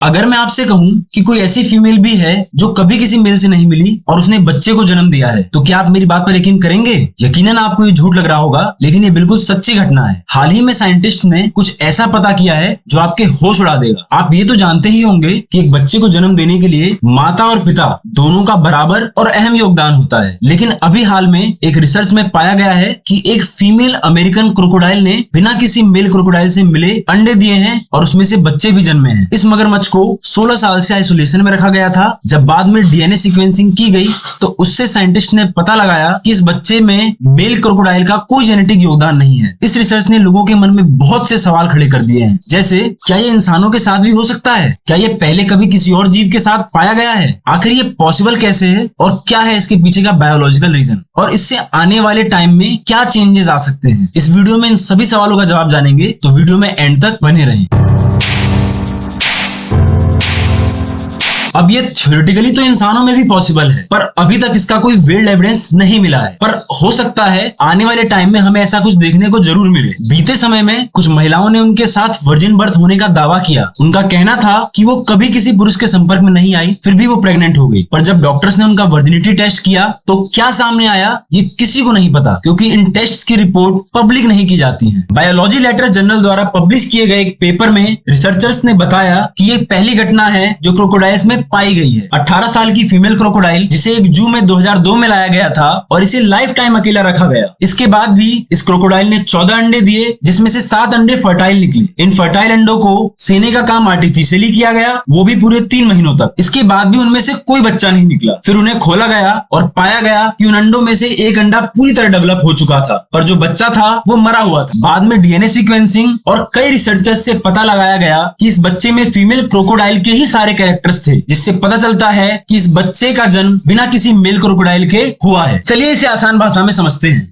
अगर मैं आपसे कहूं कि कोई ऐसी फीमेल भी है जो कभी किसी मेल से नहीं मिली और उसने बच्चे को जन्म दिया है, तो क्या आप मेरी बात पर यकीन करेंगे? यकीनन आपको ये झूठ लग रहा होगा, लेकिन ये बिल्कुल सच्ची घटना है। हाल ही में साइंटिस्ट ने कुछ ऐसा पता किया है जो आपके होश उड़ा देगा। आप ये तो जानते ही होंगे कि एक बच्चे को जन्म देने के लिए माता और पिता दोनों का बराबर और अहम योगदान होता है, लेकिन अभी हाल में एक रिसर्च में पाया गया है कि एक फीमेल अमेरिकन क्रोकोडाइल ने बिना किसी मेल क्रोकोडाइल से मिले अंडे दिए हैं और उसमें से बच्चे भी जन्मे हैं। इस मगरमच्छ को 16 साल से आइसोलेशन में रखा गया था। जब बाद में डीएनए सीक्वेंसिंग की गई तो उससे साइंटिस्ट ने पता लगाया कि इस बच्चे में मेल क्रोकोडाइल का कोई जेनेटिक योगदान नहीं है। इस रिसर्च ने लोगों के मन में बहुत से सवाल खड़े कर दिए हैं, जैसे क्या ये इंसानों के साथ भी हो सकता है? क्या ये पहले कभी किसी और जीव के साथ पाया गया है? आखिर ये पॉसिबल कैसे है और क्या है इसके पीछे का बायोलॉजिकल रीजन, और इससे आने वाले टाइम में क्या चेंजेस आ सकते हैं? इस वीडियो में इन सभी सवालों का जवाब जानेंगे, तो वीडियो में एंड तक बने रहें। अब ये थ्योरेटिकली तो इंसानों में भी पॉसिबल है, पर अभी तक इसका कोई वेल्ड एविडेंस नहीं मिला है। पर हो सकता है आने वाले टाइम में हमें ऐसा कुछ देखने को जरूर मिले। बीते समय में कुछ महिलाओं ने उनके साथ वर्जिन बर्थ होने का दावा किया। उनका कहना था कि वो कभी किसी पुरुष के संपर्क में नहीं आई, फिर भी वो प्रेग्नेंट हो गई। पर जब डॉक्टर्स ने उनका वर्जिनिटी टेस्ट किया तो क्या सामने आया ये किसी को नहीं पता, क्योंकि इन टेस्ट की रिपोर्ट पब्लिक नहीं की जाती है। बायोलॉजी लेटर जर्नल द्वारा पब्लिश किए गए एक पेपर में रिसर्चर्स ने बताया कि ये पहली घटना है जो क्रोकोडाइल्स में पाई गई है। 18 साल की फीमेल क्रोकोडाइल जिसे एक जू में 2002 में लाया गया था और इसे लाइफ टाइम अकेला रखा गया। इसके बाद भी इस क्रोकोडाइल ने 14 अंडे दिए, जिसमें से 7 अंडे फर्टाइल निकले। इन फर्टाइल अंडों को सेने का काम आर्टिफिशियली किया गया, वो भी पूरे 3 महीनों तक। इसके बाद भी उनमें से कोई बच्चा नहीं निकला। फिर उन्हें खोला गया और पाया गया कि उन अंडों में से एक अंडा पूरी तरह डेवलप हो चुका था, पर जो बच्चा था वो मरा हुआ था। बाद में डीएनए सीक्वेंसिंग और कई रिसर्चर्स से पता लगाया गया कि इस बच्चे में फीमेल क्रोकोडाइल के ही सारे कैरेक्टर्स थे, जिससे पता चलता है कि इस बच्चे का जन्म बिना किसी मेल क्रोकोडाइल के हुआ है। चलिए इसे आसान भाषा में समझते हैं।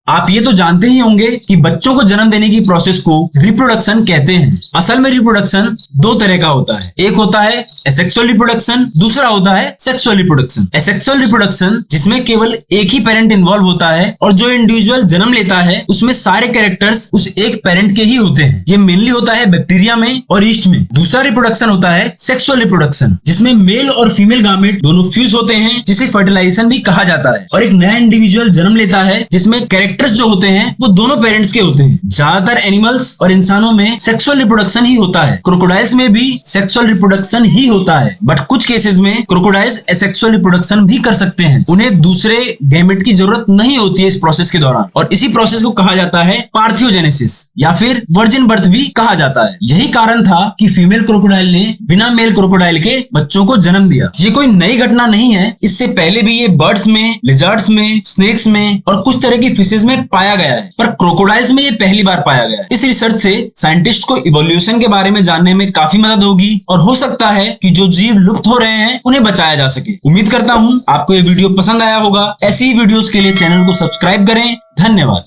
आप ये तो जानते ही होंगे कि बच्चों को जन्म देने की प्रोसेस को रिप्रोडक्शन कहते हैं। असल में रिप्रोडक्शन 2 तरह का होता है। एक होता है एसेक्सुअल रिप्रोडक्शन, दूसरा होता है सेक्सुअल रिप्रोडक्शन। एसेक्सुअल रिप्रोडक्शन जिसमें केवल एक ही पेरेंट इन्वॉल्व होता है और जो इंडिविजुअल जन्म लेता है उसमें सारे कैरेक्टर्स उस एक पेरेंट के ही होते हैं। ये मेनली होता है बैक्टीरिया में और ईस्ट में। दूसरा रिप्रोडक्शन होता है सेक्सुअल रिप्रोडक्शन, जिसमें मेल और फीमेल गामेट दोनों फ्यूज होते हैं, जिसे फर्टिलाइजेशन भी कहा जाता है, और एक नया इंडिविजुअल जन्म लेता है जिसमें कैरेक्टर्स जो होते हैं वो दोनों पेरेंट्स के होते हैं। ज्यादातर एनिमल्स और इंसानों में सेक्सुअल रिप्रोडक्शन ही होता है। क्रोकोडाइल्स में भी सेक्सुअल रिप्रोडक्शन ही होता है, बट कुछ केसेस में क्रोकोडाइल्स एसेक्सुअल रिप्रोडक्शन भी कर सकते हैं। उन्हें दूसरे गैमेट की जरूरत नहीं होती है इस प्रोसेस के दौरान, और इसी प्रोसेस को कहा जाता है पार्थियोजेनेसिस या फिर वर्जिन बर्थ भी कहा जाता है। यही कारण था कि फीमेल क्रोकोडाइल ने बिना मेल क्रोकोडाइल के बच्चों को जन्म दिया। ये कोई नई घटना नहीं है, इससे पहले भी ये बर्ड्स में, लिजर्ड्स में, स्नेक्स में और कुछ तरह की फिशेज में पाया गया है, पर क्रोकोडाइल्स में ये पहली बार पाया गया है। इस रिसर्च से साइंटिस्ट को इवोल्यूशन के बारे में जानने में काफी मदद होगी और हो सकता है कि जो जीव लुप्त हो रहे हैं उन्हें बचाया जा सके। उम्मीद करता हूं आपको ये वीडियो पसंद आया होगा। ऐसी ही वीडियोस के लिए चैनल को सब्सक्राइब करें। धन्यवाद।